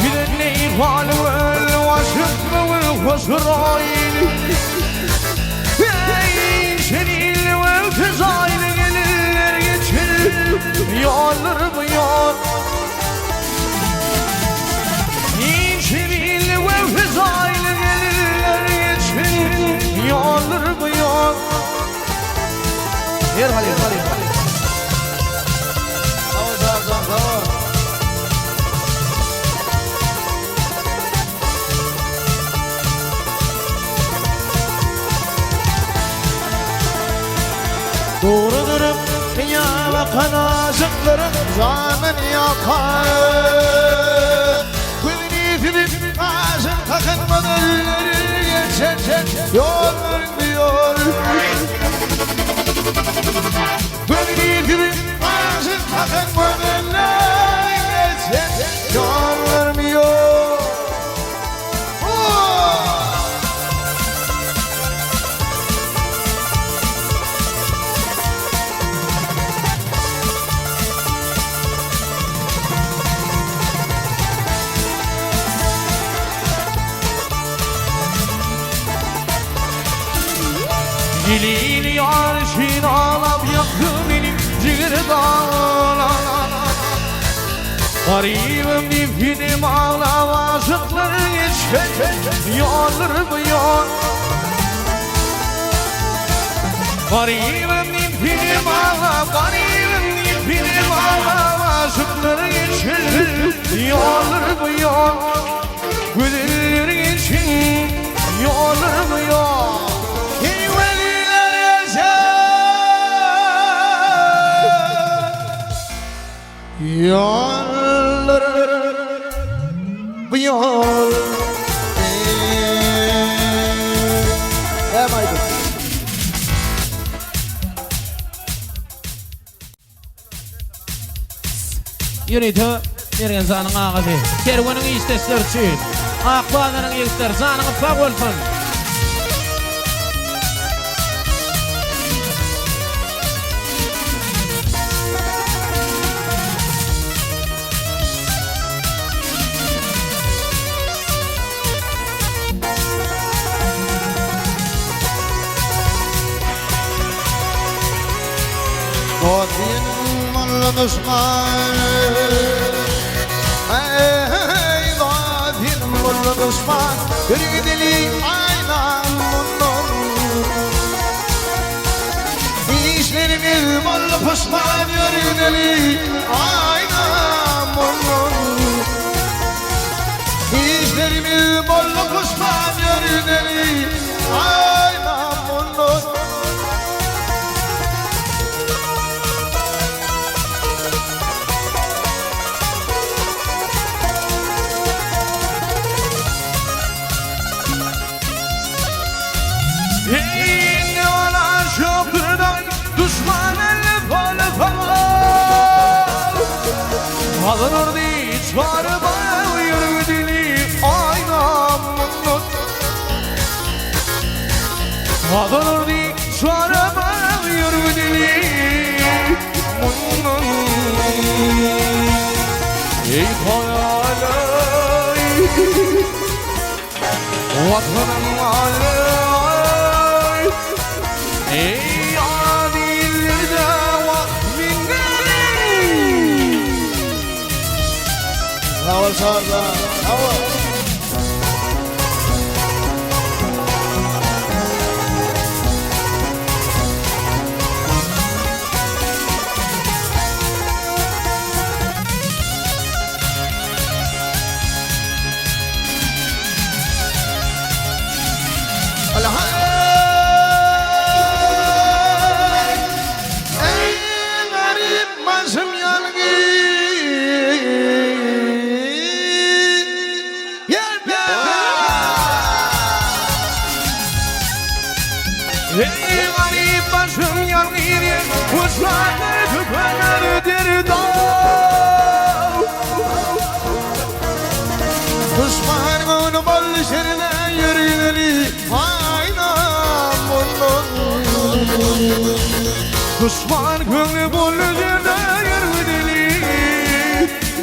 الليل والوشم والخسرين شنيل والفزايل gelirler geçir yollar bu yol şenil والفزايل gelirler geçir yollar bu yol yer hali sağ Doğrudurum dünya ve kanazıklarım zaman yakar Gülünüzüm ağzım takınmadan elleri geçecek yol vermiyor Gülünüzüm ağzım takınmadan elleri geçecek yol vermiyor Dilini yarışın ağlam yaktı benim ciğer dağlar Garibim nefenim ağlam aşıkları geçer Yollar bu yol Garibim nefenim ağlam Garibim nefenim ağlam aşıkları geçer Yollar bu yol Güller geçin Yollar bu yol Yollar bu yol Yürütü bir insanın ağası Kervanın istesler için Akbanının ister zanını fag olsun Kodin mallı düşman Ey kodin mallı düşman Bir dili aynan bunun İşlerimiz mallı pişman Bir dili aynan bunun İşlerimiz mallı pişman Bir dili aynan bunun Alınır diye çağrı bana yürü dili aynam bunun Alınır diye çağrı bana yürü dili bunun Ey hayalay Vatanım alay Ey Hava sağda, hava. Ey garip mazlum yangi Ey garip başım yanıyor Kuşlar tüpenlerdir dağ Düşman bunu bol şerine yürüyleri Aynam bunun Düşman gönlü bol şerine yürüyleri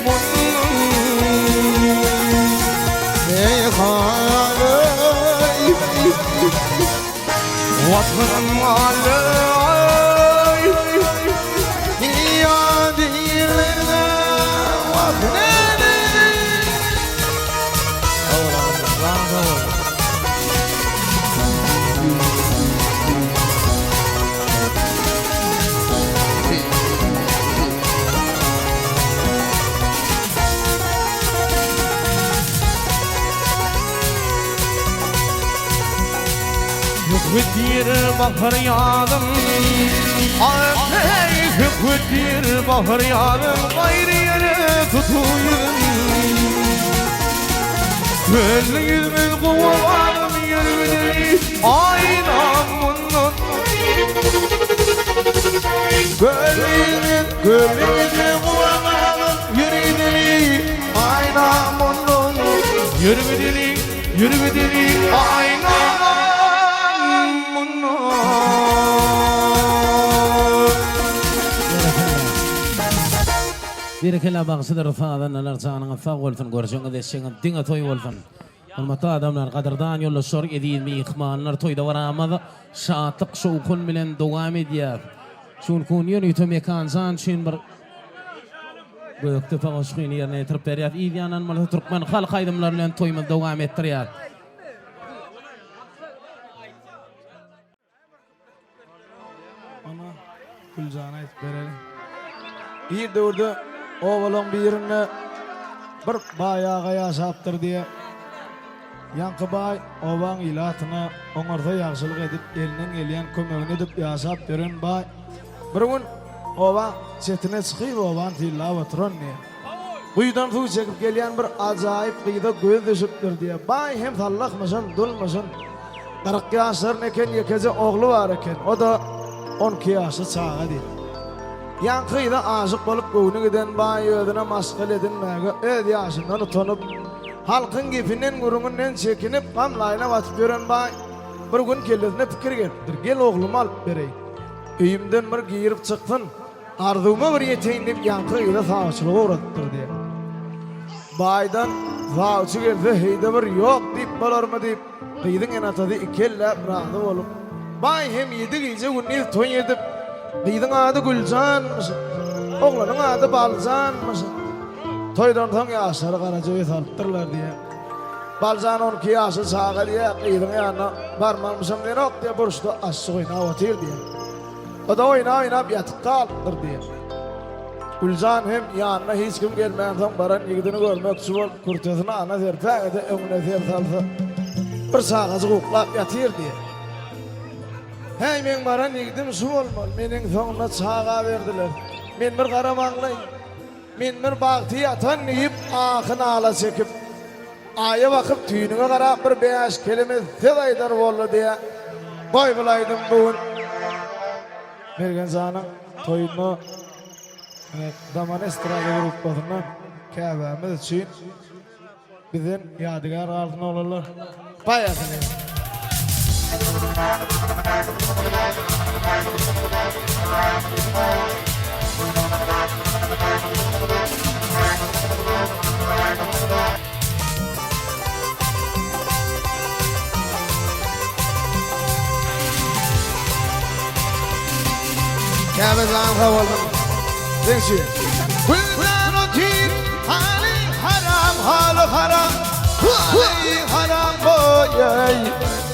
Bunun Vatanım alay ya değillerine vatanım Hüküdir bahar yağdım Ey hüküdir bahar yağdım Gayrı yere tutuyum Gönlü yüzümü kovalarım yürüdü Aynamının Gönlü kovalarım yürüdü Aynamının Yürüdü aynamının Bir kela bağısı rıfadan alarsanın afaq wolfun gorjunga deşeğin dinga toy wolfun. Hurmatly adamlar qadardan yolla sor edilmi ihmanlar toyda varamada şatlyk şowkun bilen dowam edýär. Şunkun ýönetim mekanzan şin bir gökde faqaşgyny ýerine ýetirip berýär. Ýa-ni mala Türkmen halk aýdymlary bilen toymy dowam etdirýär. Ana Gülcan'a aytip berelim. Bir döwürde oğlan birine bir bayağa yaşaptır diye Yankı bay oğlan ilatyna oňarda ýagşylyk edip elinden gelýän kömegini edip ýaşap beren bay bir gün oğlan çetine çykyp oğlan tilla oturan ne Buýdan suw çekip gelýän bir ajaýyp gyýda göz düşüpdir diye bay hem tallakmasyn dulmasyn 40 ýaşlaryň eken ýekece ogly bar eken o da 12 ýaşy çaga diýdi. Yankıyla aşık olup göğünü giden bay ödüne maskal edinmege öd yaşından utanıp halkın gipinin gurunundan çekinip kamlayla batıp gören bay bir gün kellesine fikir gelipdir gel oğlumu alıp bereyim üyümden bir giyirip çıktın ardığıma bir yeteğin deyip yankıyla sağçılığa uğrattır diye baydan sağçı gelse heyde bir yok deyip balar mı deyip kıydın en atadı iki elle bıraktı olup bay hem yedi giyce günlüğü toy edip Kıydın adı Gülcan'mışsın, oğlanın adı Balcan'mışsın. Toydan son yaşları Karaca'yı salıptırlar diye. Balcan 12 yaşı sağa diye kıydın yanına varmamışım diye ok diye buruştu aşçı oyna otur diye. O da oynayıp yatıp kaldır diye. Gülcan hem yanına hiç kim gelmeyen son baran yigidini görmek çuval kurtesini ana serpe ede önüne sertalsa. Bir sağacı kuklap yatır diye. Hey men baran yigdim su olmal, menin soňuna çağa berdiler. Men bir garamanly, men bir bagty yatan niyip ahyny ala çekip, aya bakyp tüýnüňe garap bir 5 kelime söz aýdar boldy diye goý bulaýdym bugün. Mergen zanyň toýuny daman estrada gruplaryndan käbämiz üçin bizden ýadygar galdyny olarlar. Paýasyn. Kâbezan havalım Denşi Gülden o tir Hali haram halı haram Hali haram boyay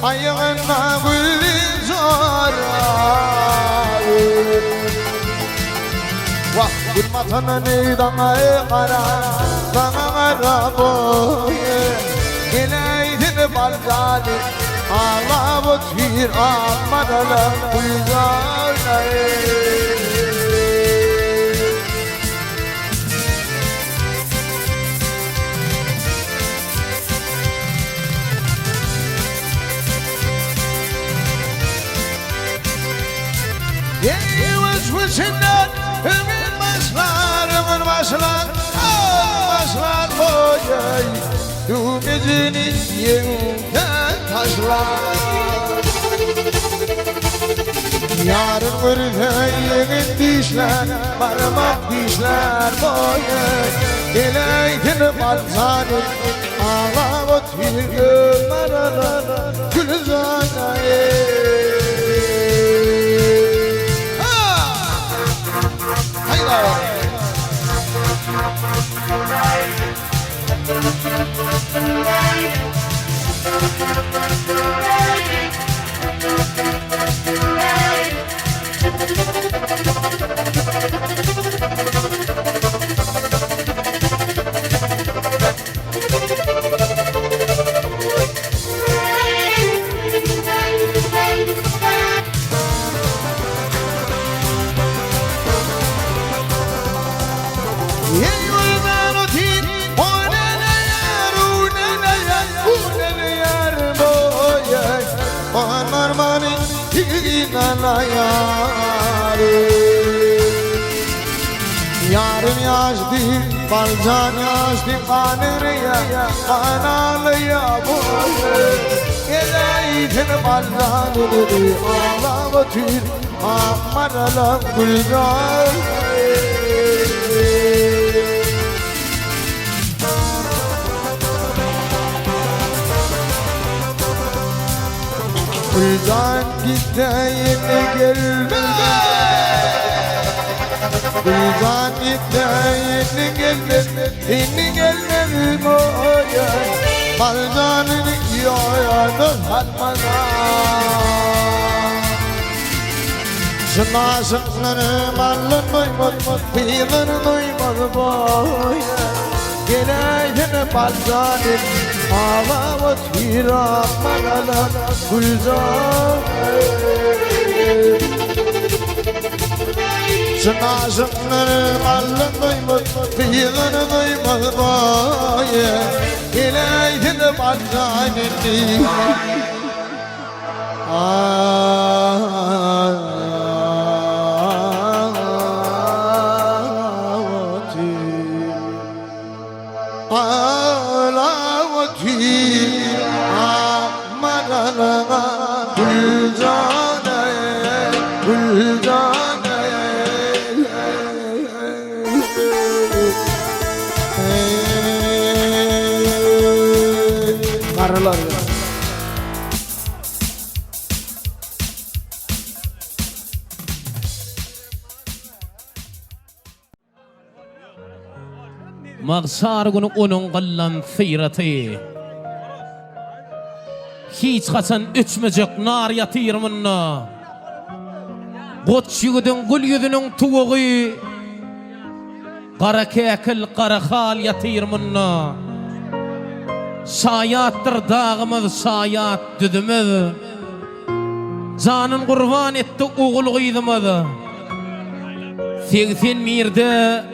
Ayağına gülün zoray Vah gülmatana neydana kara Sana kara boyay Gileydin balcani Ağla bu tir Ağmadalar gülzanay Wishing Emin başlar boyay Du geceni yeniden taşlar Yarın görüne yeni dişler Parmak dişler boyay Geleydin balzanı Ağla bu tüyü Gülzanayı Yarın yaşdı, balcan yaşdı, kanırıya, kanalıya boyu. Geleydin balcanını, ağlama tür, amaralam gülcan. Gülcan gitti yine geldi. Gülcan gitti yine geldi. Yine gelmedi boya. Balcanını yoyadı halmana. Şınasınları malın duymadı, pilanı duymadı boya. Geleydin balcanın, ağlama tiramanalar Gülcan. Şınasınları malın duymadı, pilanı duymadı boya. Geleydin balcanın, Karılar ya. Mağsar günü onun qallan sıyratı. Hiç kaçan üçmecek nar yatırmınna. Qoç yügüdün gül yüzünün tuğuğu. Qara kekil qara xal yatırmınna. Sayattır dağımız sayat düdümüz. Canın kurban etti oğul gıydımız. Segsen mirde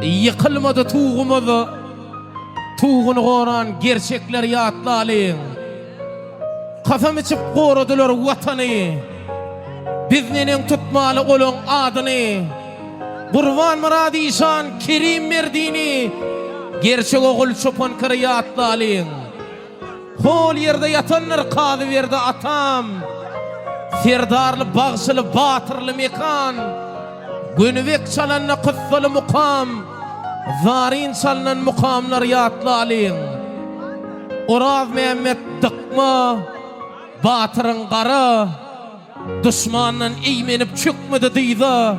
yıkılmadı tuğumuz. Tuğunu koran gerçekler yatlalıyın. Kafam içip korudular vatanı. Biznenin tutmalı olun adını. Kurban murad İsan Kerim Merdini. Gerçek oğul çopan kırıyatlalıyın. Hol yerde yatanlar kadı verdi atam. Ferdarlı bağsılı batırlı mekan. Günüvek çalanla kutsalı mukam. Zarin çalınan mukamlar yatlalıyın. Uraz Mehmet dıkma. Batırın qarı. Düşmanın eğmenip çökmedi deydi.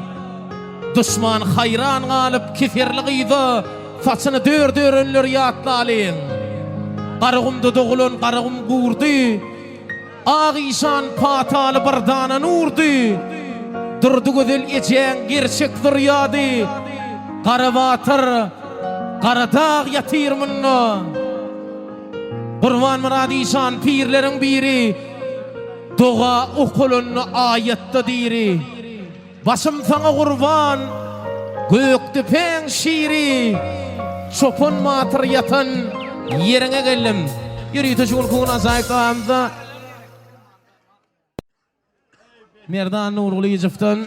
Düşman hayran kalıp kefirliğiydi. Saçını dör önler yatlalıyın. Qarığımda doğulun qarığım kurdu. Ağ İsan patalı bardanan urdu. Durdu gözül ecen gerçektir yadı. Qarı batır, qarı dağ yatırmınna. Kurban murad İsan pirlerin biri. Doğa okulun ayette diri. Basım sana kurban, gökte pen şiiri. Çopan matır yatan yerine geldim. Yürüyü şuul kuğuna zayıflamda. Merdan Nurgulu Yecif'ten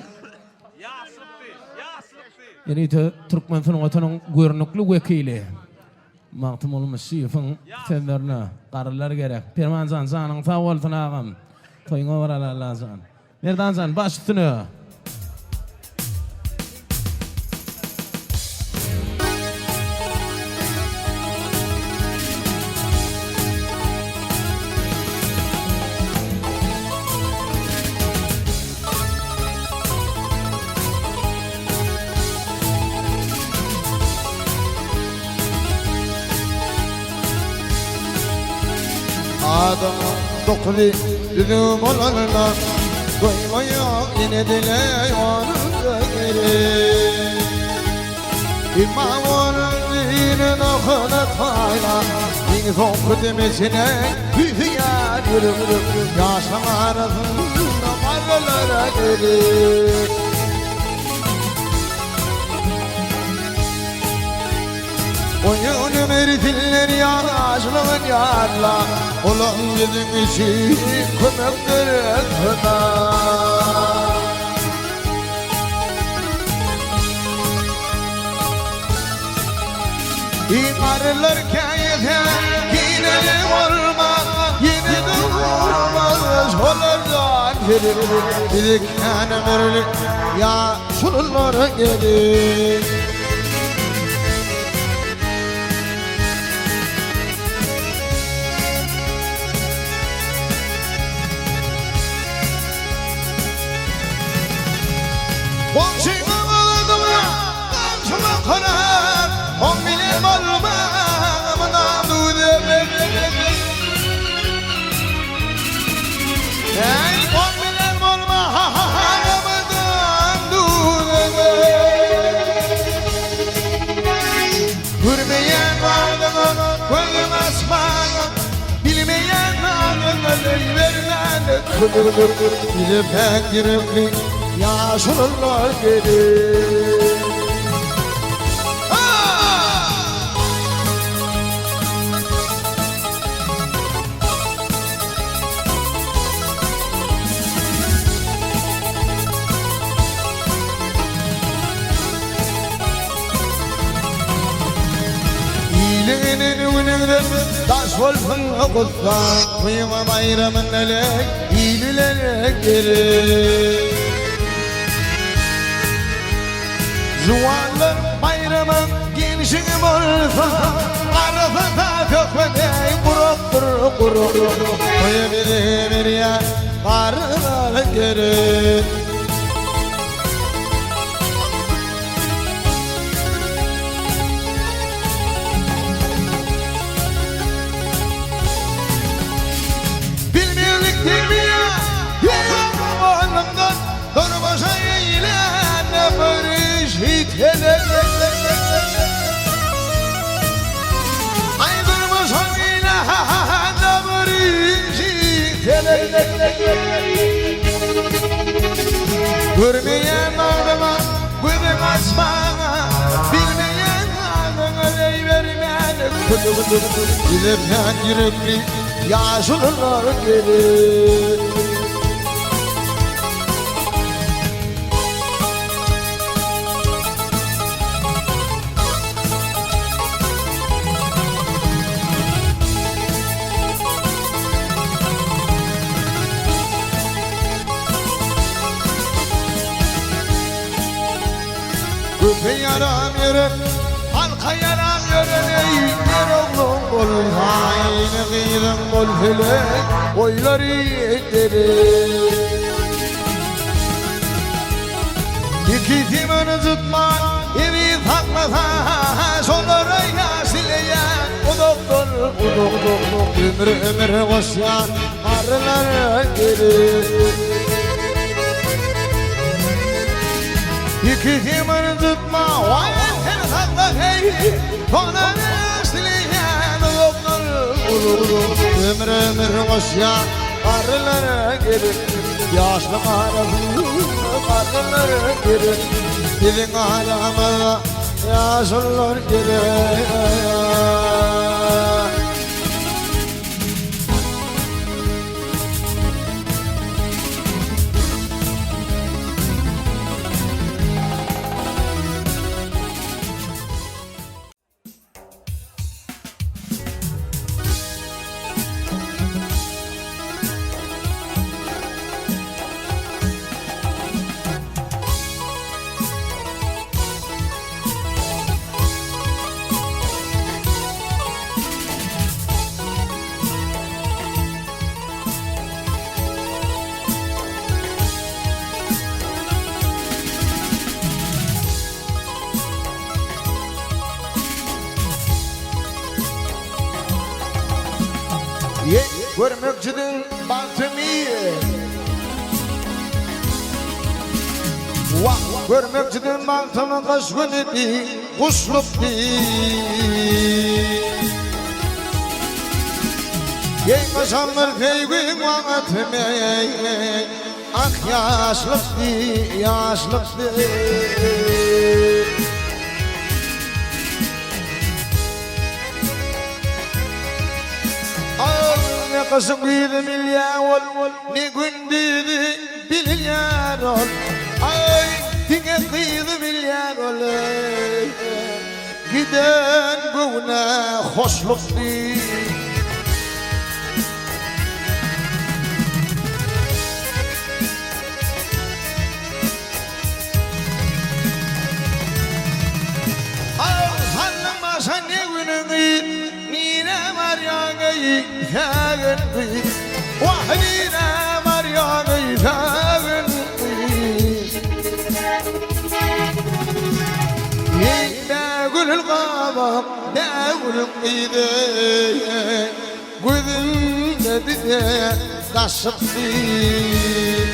yürüyü Türkmen Fın Vatanın görünüklü vekili. Mağtım olmuş şifin senlerine qarılar gerek. Perman zan zanın tavoltun ağam. Toyuna var Allah zan. Merdan zan baş üstünü. adım Dokli düdüm olanlar Doymaya yine dile yanında gelir İmamının dinin okunu tayla Dini topu demesine büyüyen yürüm Yaşam arasında margalara gelir Oyunum erifiller yanaşlığın yarla Ulan bizim için kımıktır kına İmarlar kayıta yine de olmaz Yine de olmaz Olardan gelir Bilik kanımırlık Ya şunlara gelir Komşuma ağladım ya Komşuma konar 10 milyar olmamdan duydum Ey 10 milyar olmamdan duydum Görmeyen vardım Gözüm asmanım Bilmeyen vardım Vermeden Gidip pek yürekli Yaşlılar gelir İyiliğinin önünde taş volfun kutsan Kıyma bayramın elek iyililere gelir Zuvallar bayramın genişini bolsa Arafata kökmede kuruktur Koyabilir ya karılar gelir Bilmirlik bilmiyor Yürüyorum oğlumdan Durmasa eğlen barış hiteler Ay durmasa eğlen barış hiteler Görmeyen ağlıma Gözüm asmana Bilmeyen ağlıma Deyvermen Gidip yan yürekli Yaşlılar gelir Köpe yaram yere Halka yaram yere Yer oğlum bol Aynı kıydım bol felek Oyları yedirir İki timini tutma Evi taklasa Sonlara yasileyen O doktor Ömür koşan Arılar gelir İki timini tutma Vay seni sakla hey Sonlara yasileyen O doktor Ömür koşan Arılar gelir Yaşlı arılar gelir Dilin alama yaşlılar gelir görmekçidin baltımı. Vah görmekçidin baltımı kış günü di, kuşluk di. Ey kaşanlar feygün vaatime, ah yaşlık di, yaşlık di. Ne kızım bir milyar ne gündüzü milyar ol. Ay dine kıydı milyar ol. Giden bugüne hoşluk değil. Ay sanma ne günün nine var ya gayı yağın kıyı. Vahdine var ya gayı yağın kıyı. Ne gülül kabak ne gülül kıydı. Gözümde bir de kaşık değil.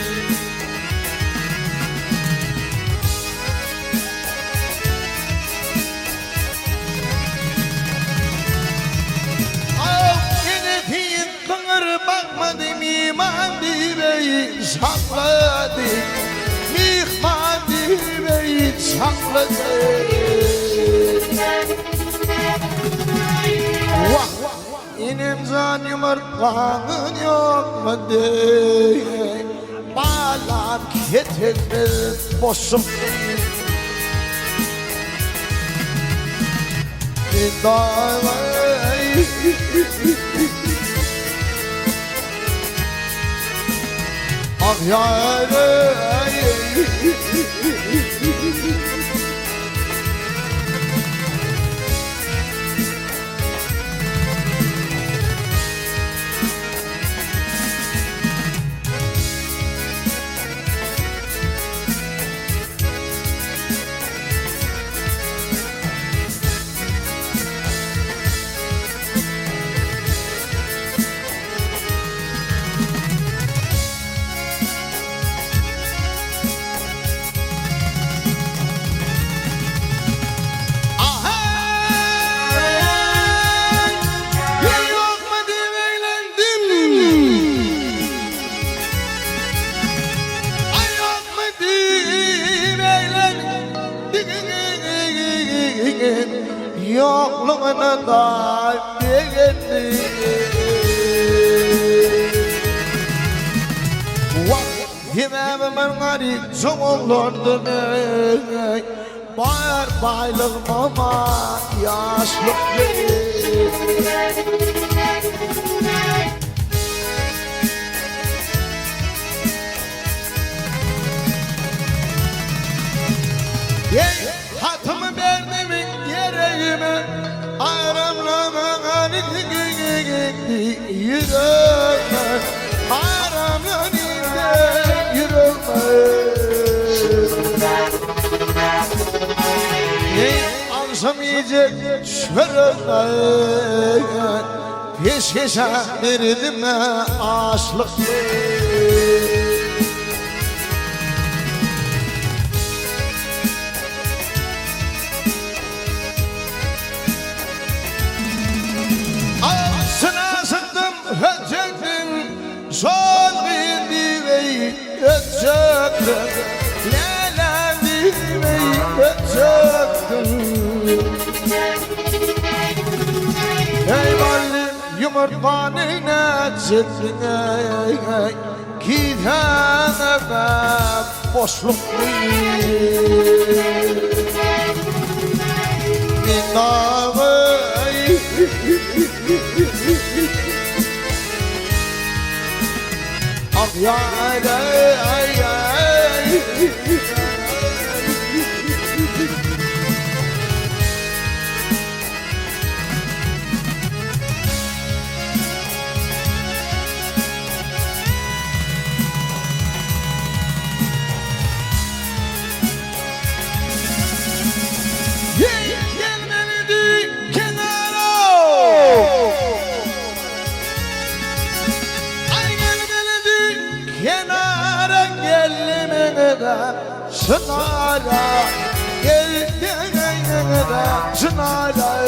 Bakmadım iman direği sakladı. Mihman direği sakladı. Vah inem zan yumurtlanın yok mu diye. Bağlar ketenler boşum. İddialar ah yâre yokluğuna da geldi. Yemeğimin gari çoğulurdu ne? Bayar baylığım ama yaşlık değil. Hatımı verdim yereğime, aramlama yüreğime, aramlama yüreğime. Alsam yiyecek şöyle, peş peşe verdim aşlık. Sol direği ötecektim, lala direği ötecektim. Ey ballim yumurtmanın ötecektin, gidene ben boşluk değil. Minnağı ah yâre ay ay. Gelmedi kenara. Çınara geldiğinde çınara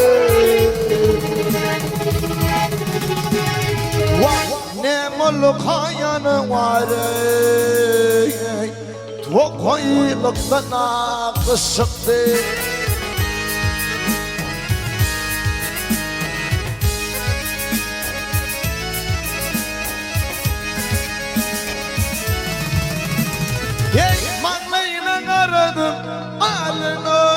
ne molu kayanı var Tokoyluktan akışıktı aradım alını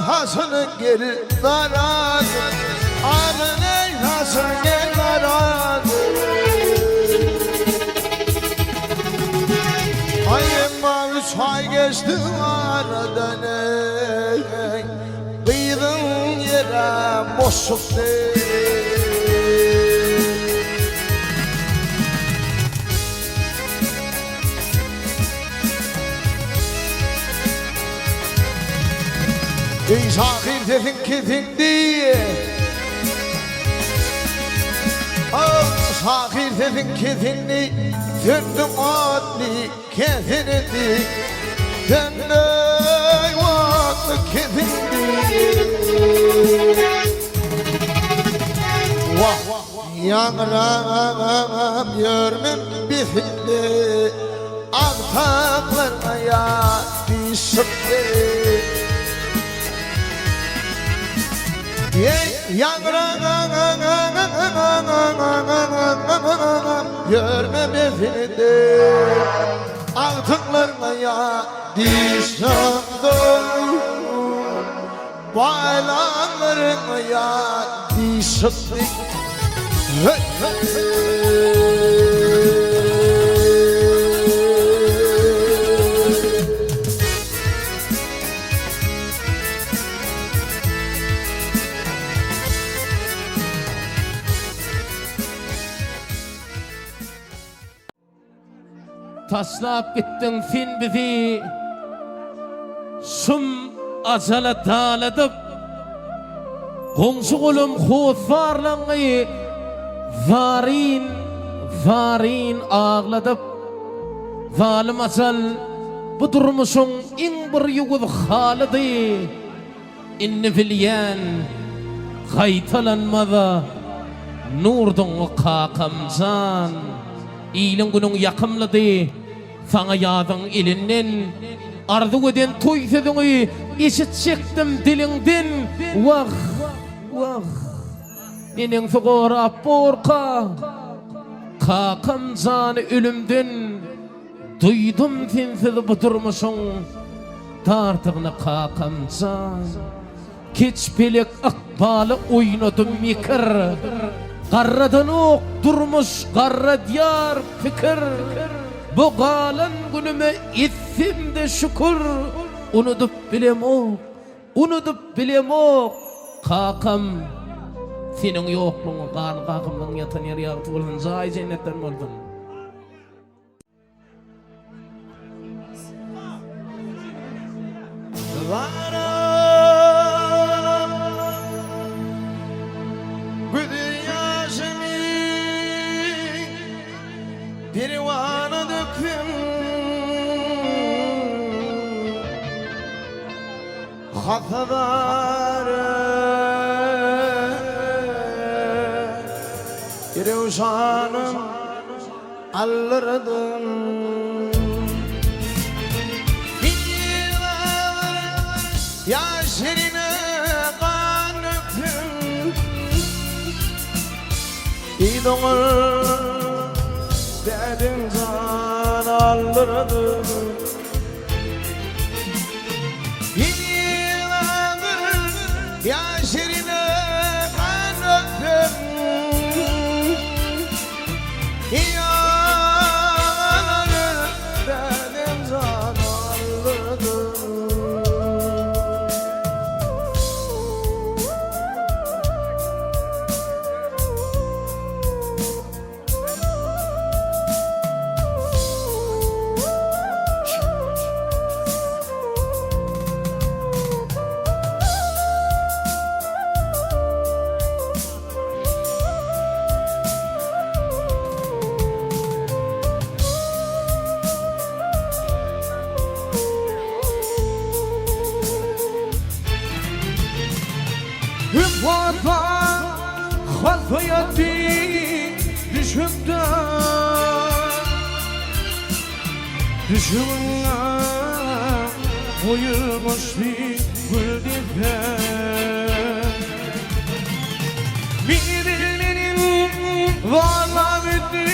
hasını geri daradım alını hasını geri daradım ayıma 3 ay geçti aradan kıydın yere boşluk değil Şahir dedin kedin diye Şahir dedin kedini Döndüm adli kedini Döndüm adli kedini Vah yanram yörmüm bifilli Aktaklarına ya bir sıktı Görme befinde Artıklarına ya dişandım Baylanlarına ya dişandım Taslap gittin fin bizi Sum acala daladıp Hongsu kulum huzarlanğıyı Varin ağladıp Zalim acal bu durmuşun in bir yugud halıdı İnni filyen Gaytalanmadı Nurdun kakamcan İyilin günün yakımladı Sana yadın ilinden Arzu eden toy sözünü işitecektim dilinden Vah Inin figura porka Kakamcan ölümden Duydum sensiz bu durmuşun Tartığını kakamcan Keçpelik akbalı oynadım mikir Garradan ok durmuş garra diyar fikir Bu galan günüme etsimde şükür Unutup bilem ok Kakam senin yokluğun kan kakımdan yatan yer yaktı oldun Zay cennetten oldun Pirvana döktüm Hatadarı Girevşanım allırdım Yaşerine kan döktüm İdonur Dedim can aldırdım Yıllardır yaşerine kan öptüm Yıllardır dedim can aldırdım kalfaya düşüp de düşümüne koyulmuş bir gül dipen. Benim varla bitti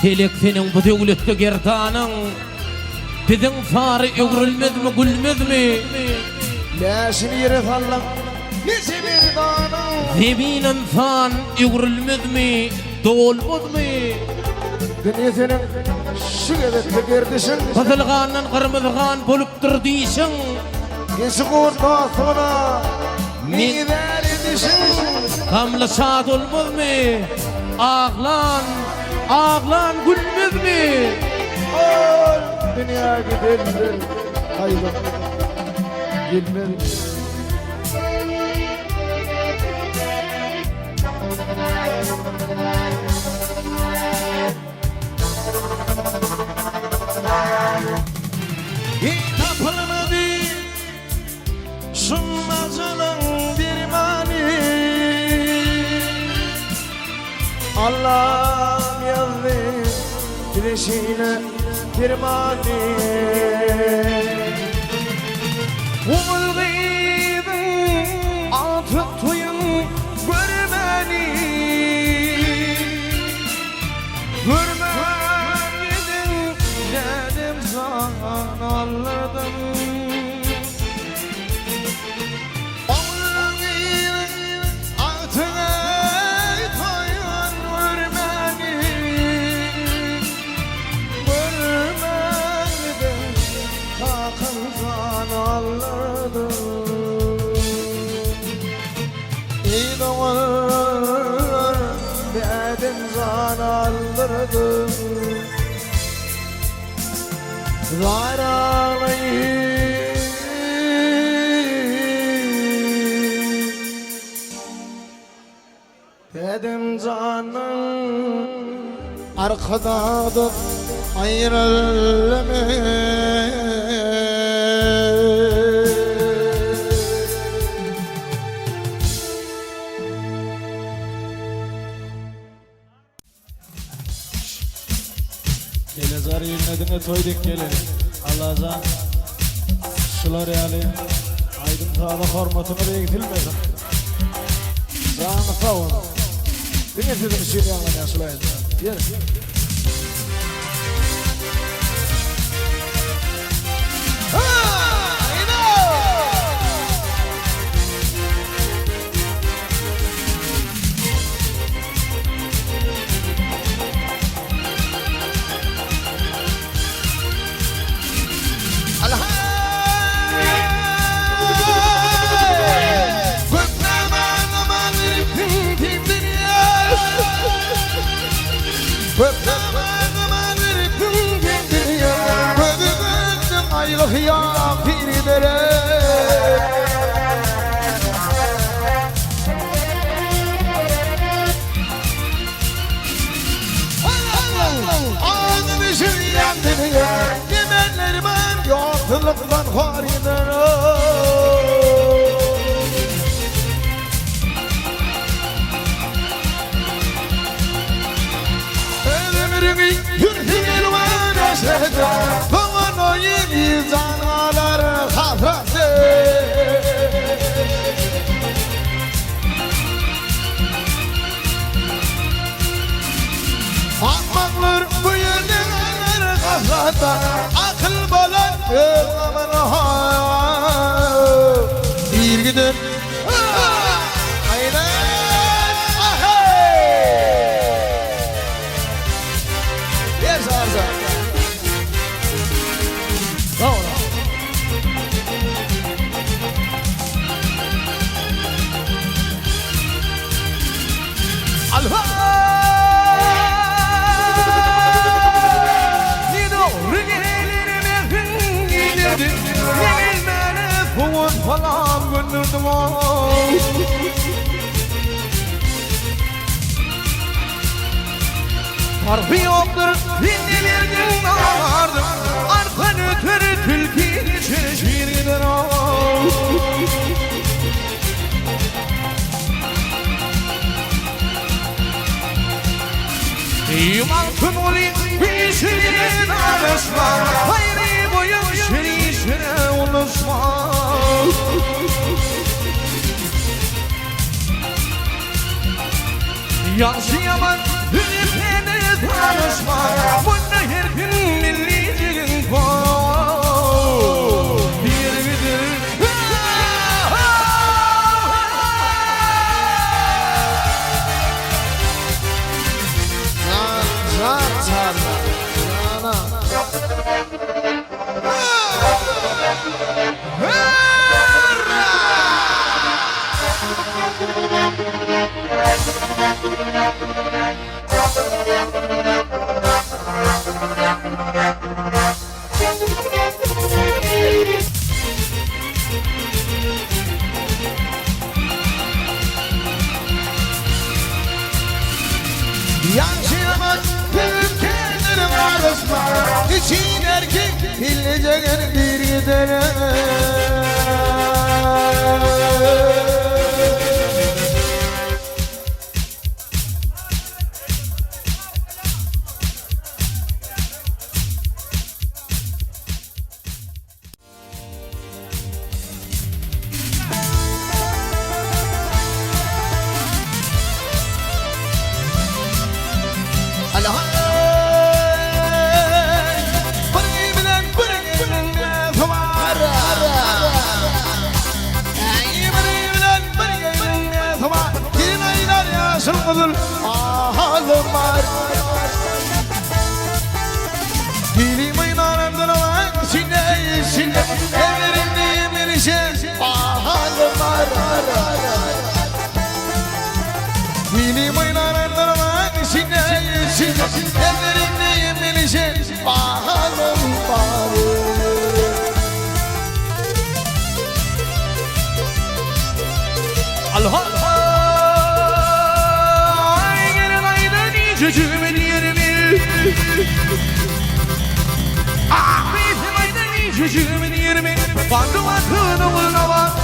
Telek senin bu dövletli gerdanın bizim farı ögrülmez mi gülmez mi? Lasini yere sallam nesi bir dağın Zeminin fan ögrülmez mi? Dolmaz mı? Dünya senin şu gebetli gerdişin Kızılganın kırmızıgan boluptur deyişin. Yesukun dostuna Niver edişin Kamlı şad olmaz mı? Ağlan gülmez mi? Oy dünya gider hayvan gülmez. Tapılmadı sunmazının bir mani Allah'ım yazdı bileşiyle bir mani Umulgıydın atıp tuyun görmeni Görmedin dedim sana anladım Aldırdım zararlayı dedim canım arkadadır ayrılma Gelezar yürünedine toyduk gelin Allah'a şular yani aydın tağda formatını bekletilmedi Sana sağ olun Dinletedim işini yanına şulaydı Yere Ya pirilere Ağzını şiryan deniyor Yemenleri ben yortılıktan haridir Ömrümü yürütür ve neşede Bana yeni zanalar hasreti Akmaklar bu yerler hasreti Akıl balan ömrümün hayal Bir gider Aynen Yes, Arza. Alha Nido Rigelerime Hüngilerdim Yenilmene Fuğun falan gönderdim Harbi yoktur dinlenirdim ağlardım Arkan ötürü tilkin içine şiir gider Yımaltın olayım bir şeyin arasma Hayri boyun şerişine unutma Yansıyaman hürriyetine tanışma Bunda her gün millicinin kol Bir bilir Yansıyamak ülkelerim arasma İçin erkek hileceğin bir giderim Sılgıdır ağalım var Dilim oynarımdır olan sinne Evlerimdeyim erişe ağalım var Dilim oynarımdır olan sinne Evlerimdeyim erişe ağalım var Allah Çocuğumu diyerim bizim aydan çocuğumu diyerim Bandı vakını bulunama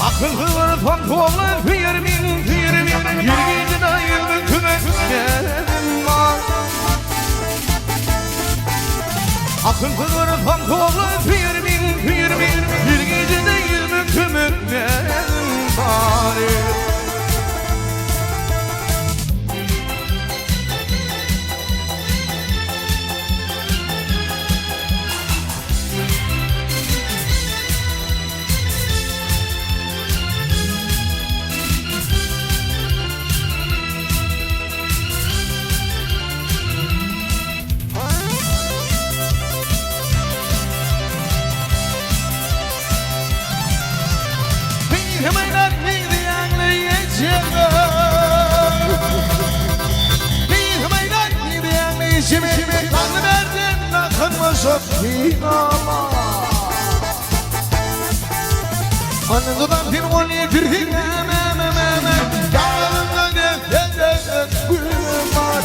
Akıl hıvır pantollar fiyerimin Yürgeci dayımın tümenim var Akıl hıvır pantollar fiyerimin Yürgeci dayımın tümenim var İçime kanlı verdin akınmışım inama Anıdan bir gol yedirdin Yağlarımdan nefret gülüm var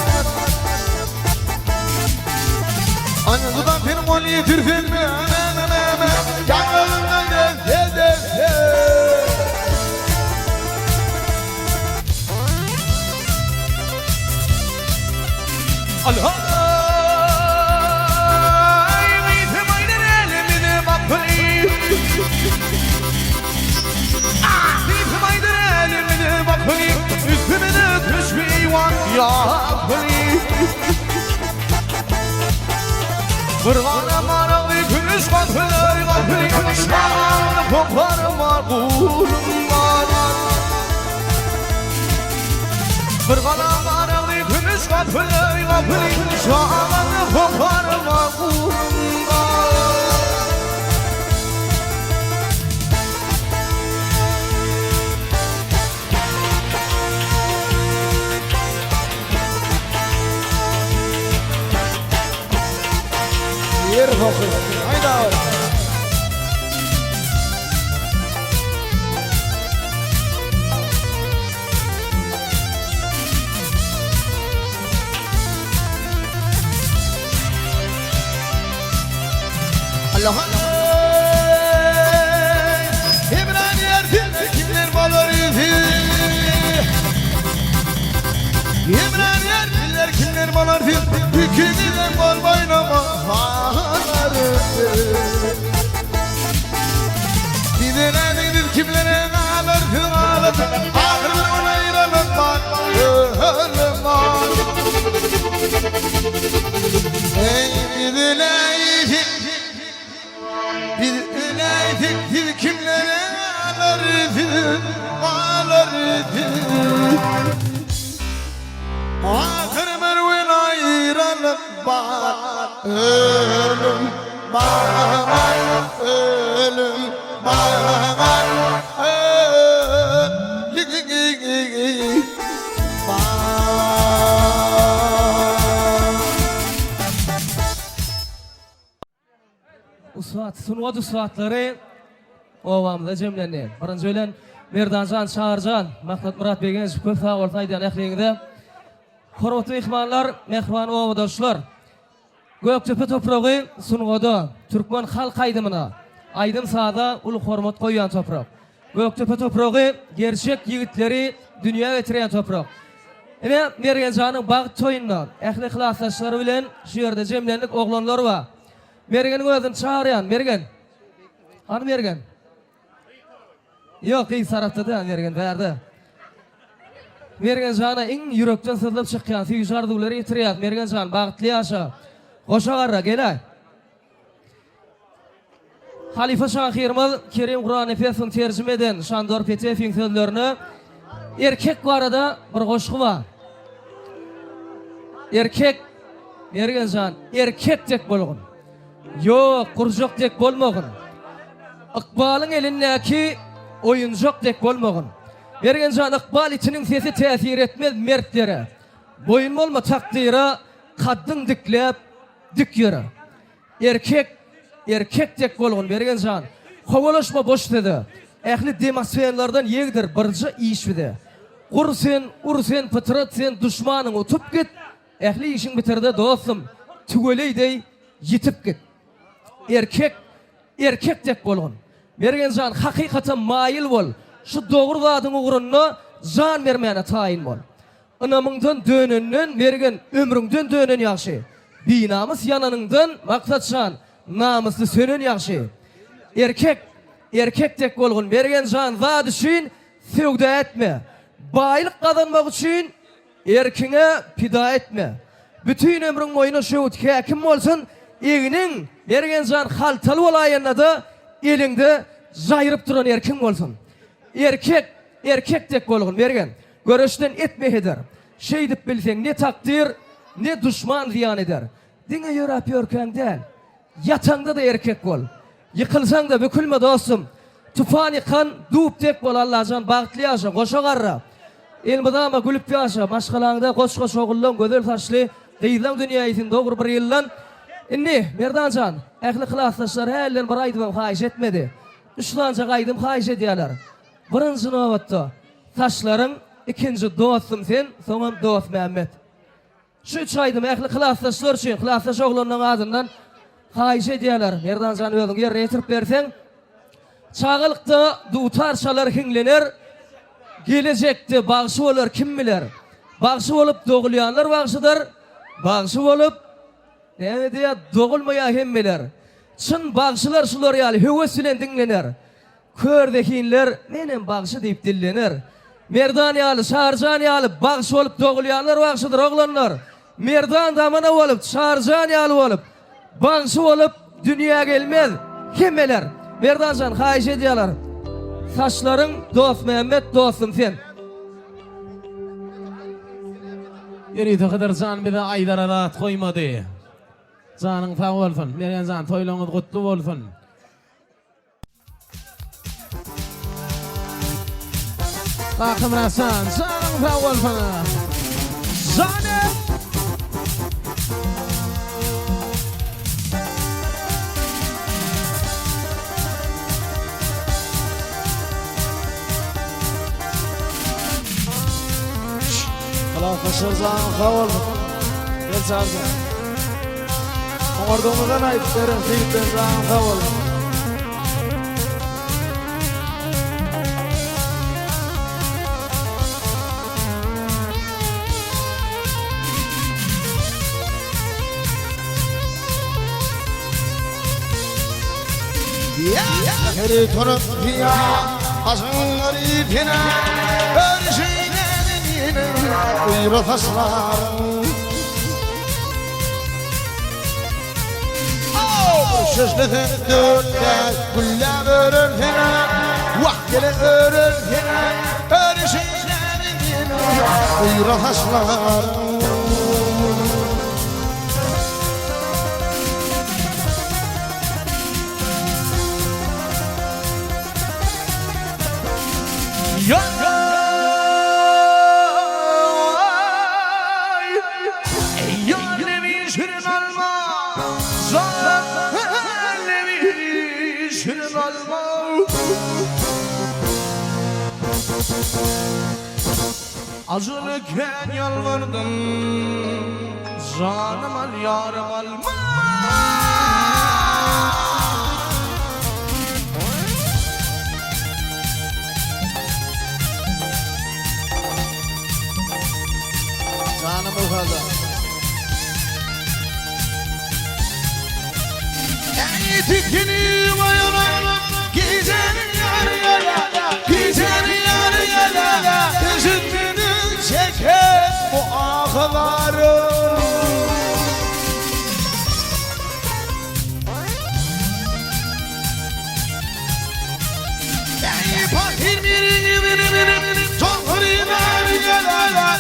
Anıdan bir gol yedirdin Yağlarımdan nefret Allah Beytim aynen elimine bakmayı Beytim aynen elimine bakmayı Üstüme de düşmeyi var yapmayı Kırgana maralı gülüş kapıları kapıyı Şahane koklarım var kulum var Kırgana maralı gümüş kapıları Şahane koklarım var kulum var okuyun. Haydi abi. Allah İmran yerdir kimler balar yüzü İmran yerdir kimler balar yüzü Hükümden bol boynama ağlarım Dilenedir kimlere ağlar ağlar Ağırlığına ayrılın var ölüm var Ey dilenedir Bir öyleydik kimlere ağlardı Ahır merven ayrılık var Ölüm var Ölüm var Ölüm Usat, sunuat usatları ovamda cemlenni. Birinci ölen Merdancan, Çağırcan, Maqsat Murat Begen, köp sağ olsaydan ähliňizde. Hormatly mehmanlar, mehman owadoşlar. Gökçepe topragy sunuada Türkmen halk aýdymyna aýdym saada ul hormat goýan toprak. Gökçepe topragy gerçek ýigitleri dünýä getiren toprak. Ene Mergenjanyň bagyt toýundan ähli hlaslaşlary bilen şu ýerde jemlendik oglanlar bar. Mergen gözün çağıryan, Mergen. Hani Mergen? Yok, iyi sarapta da Mergen verdi. Mergen jana iň yürekden sızlıp çykýan süýüş arzuwlary ýetirýär. Mergen jan bagtly ýaşa. Goşa garra gelä. Halifa Şahirmaz Kerim Kur'an Efesini tercüme eden Şandor Petefin sözlerini erkek barada bir goşgy bar. Erkek Mergen jan erkek tek bolgun. Yok, kurjok dek bolmagın. Iqbalyň elindäki oyunjok dek bolmagın. Bergen jan Iqbal içiniň sesi täsir etmez mertlere. Boyun bolma takdyra, kaddyň dikläp dik ýöre. Erkek dek bolgun bergen jan. Howalaşma boş dedi. Ähli demasfenlardan ýegdir birji iş bide. Gur sen, ur sen, pytrat sen, düşmanyň utup git. Ähli işiň bitirdi dostum. Tügeleýdey yitip git. Erkek tek bolgun. Bergen jan hakykata maýyl bol. Şu dogry zadyň ugrunna jan bermäne taýin bol. Anamyňdan dönenden bergen ömrüňden dönen ýaşy. Binamys ýananyňdan maksat şan namusly sönen ýaşy. Erkek tek bolgun. Bergen jan zat üçin söwda etme. Baýlyk kazanmak üçin erkiňe pida etme. Bütün ömrüň boýuna şu häkim bolsun. Eginiň bergen jan haltaly bolaýanda da elinde jaýryp duran erkin bolsun. Erkek tek bolgun bergen. Görüşden etmeýär. Şey dip bilseň ne takdir, ne düşman ziyan eder. Diňe ýörap ýörkäňden ýatanda da erkek bol. Ýykylsaň da bükülme dostum. Tufan ýykan dup tek bol Allah jan bagtly ýaşa, goşa garra. Elmydama gülüp ýaşa, maşgalaňda goş-goş ogullan gözel saçly, gyýlan dünýäsinde dogry bir ýyllan Inni, Merdancan, ähli hlaslaşlar hällen bir aýdymam haýyş etmedi. Üçlanja gaýdym haýyş edýärler. Birinji nowatda saçlaryň, ikinji dostum sen, soňam dost Mehmet. Şu üç aýdym ähli hlaslaşlar üçin, hlaslaş oglanyň agzyndan haýyş edýärler. Merdancan özüň ýerine ýetirip berseň, çağılykda dutarşalar hiňlener, gelecekde bagşy bolar kim biler. Bagşy bolup dogulýanlar bagşydyr, bagşy bolup Näme diýär, dogulmaýa hem biler. Çyn bagşylar şular ýaly höwes bilen diňlener. Kördekinler menen bagşy diýip dillener. Merdan ýaly, Şarjan ýaly bagşy bolup dogulýanlar bagşydyr oglanlar. Merdan damana bolup, Şarjan ýaly bolup, bagşy bolup dünýäge gelmez. Hemmeler Merdanjan haýyş edýärler. Saçlaryň dost Mehmet, dostum sen. Ýeri kadar jan bize aýdara rahat goýmady. Janyň sag bolsun. Mergen jan toýlaňyz gutly bolsun. Takım Rasan, janyň sag bolsun. Janym Allah kaşırzağın kaval. Gel sardı. Ordumuzdan ayıp derin kıyıpten zağın kaval. Heri tonup ya azınları fena her şeyden yine uyru taslarım Şüşleten dörtte gülle örür fena Vaktili örür fena her şeyden yine uyru taslarım Azılıken yalvardım Canım al yarım alma Canım o kadar Ey tikini bayana Gizenin yarı yala Gizenin yarı yala Üzüntünü çeken bu ağlarım Ey fakir birini Çok hırınar yala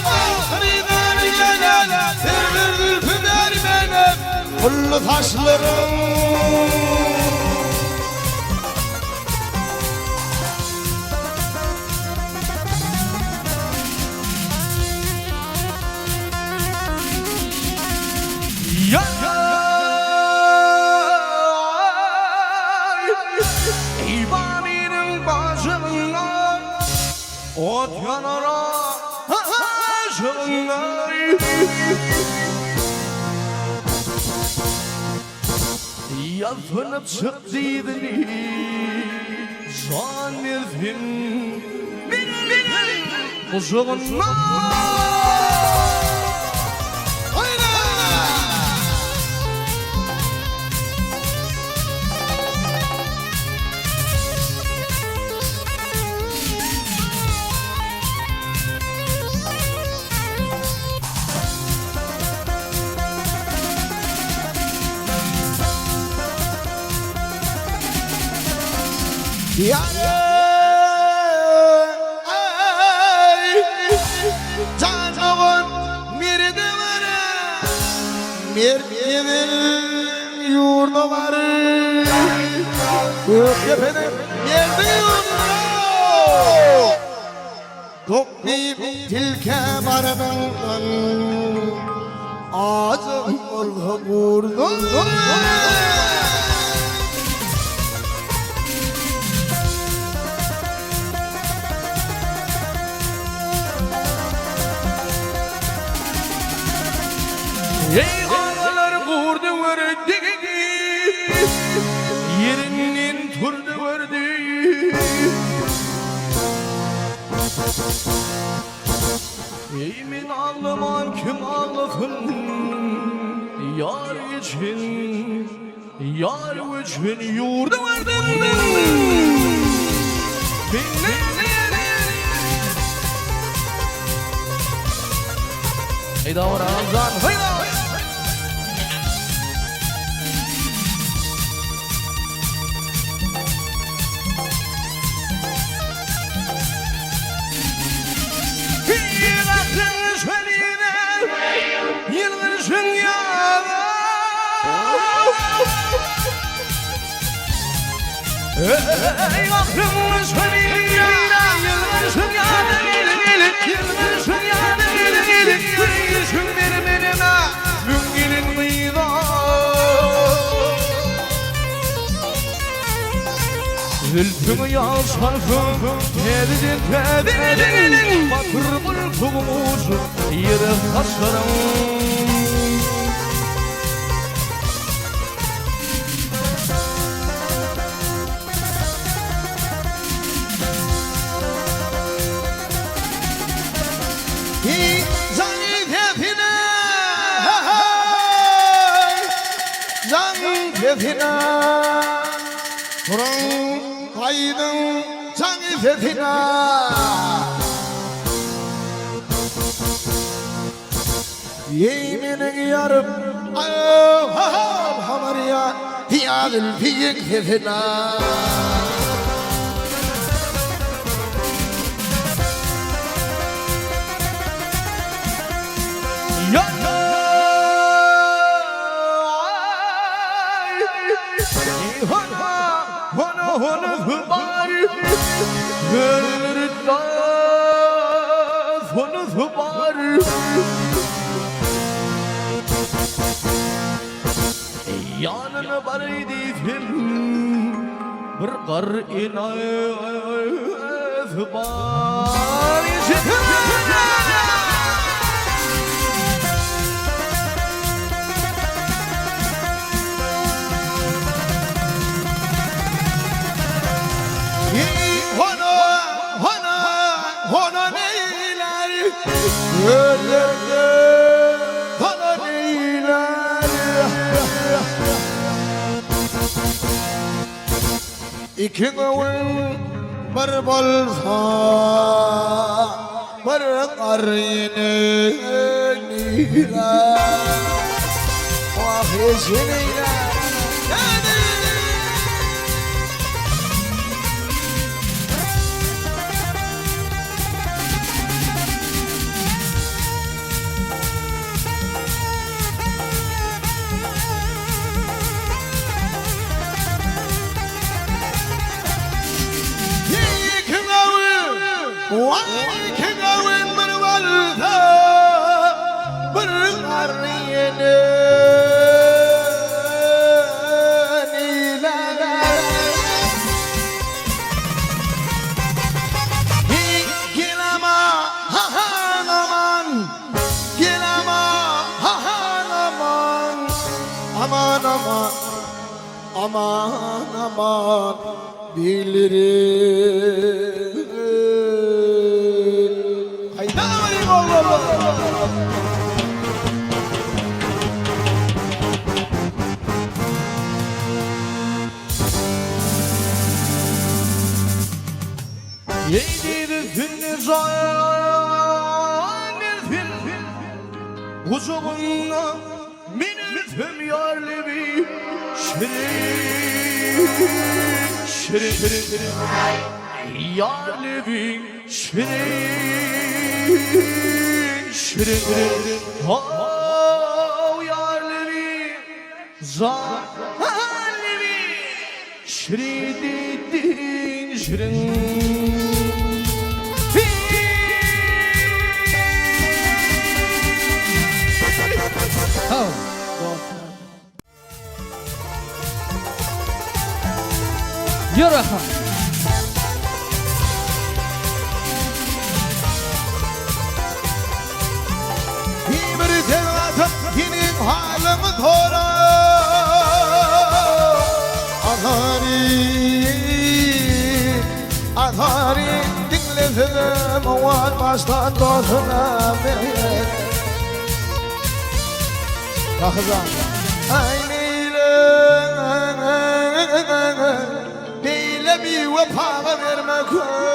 Hırınar yala Sırdır püder benim Kullu taşlarım İmaminin başına Ot yanar ağacına Yalpınıp çıktıydın Zannedin Kuzuğuna Canavın mirde var Mirdenin yurdu var Göktepe'nin yerde yurdu Doklayıp tilke barından Ağzım oldu vurdu Ey ağalar vurdu vurdu Yerinden turdu vurdu Ey min ağlaman kim ağlasın Yar için Yar için yurdu vurdu Ey da var ağzan hayda Ey aklımın sönüyle Yılmışın yadı gelin Yılmışın yadı gelin Yürüyüşün benim elime Mümkinin mıydı Zülfümü yalçarfım Tedicin Bakır bulduğumuz yürü taşlarım. Fethina Kur'an kaydın canı fethina Yemin'in yarım Hamariya Hiyadil fiyik fethina Yanına barıydı bir kar inayet var. Hona neyler Öldürdü Hona neyler İki gavun bir bolsa Bir qarine neyler Vahişi neyler Vay kegavin bir valda bir qariyene nilalar Gilama hahan aman Gilama hahan aman Aman aman Aman aman bilirim Huzuruna minnetim yarlevi şirin şirin yarlevi şirin oh yarlevi zallevi şirin şirin Yürü Bir devletim yinin halimi tora Atari dinledim Vat baştan dostuna Bakızam Aynıyla Neyle bir vefa verme kul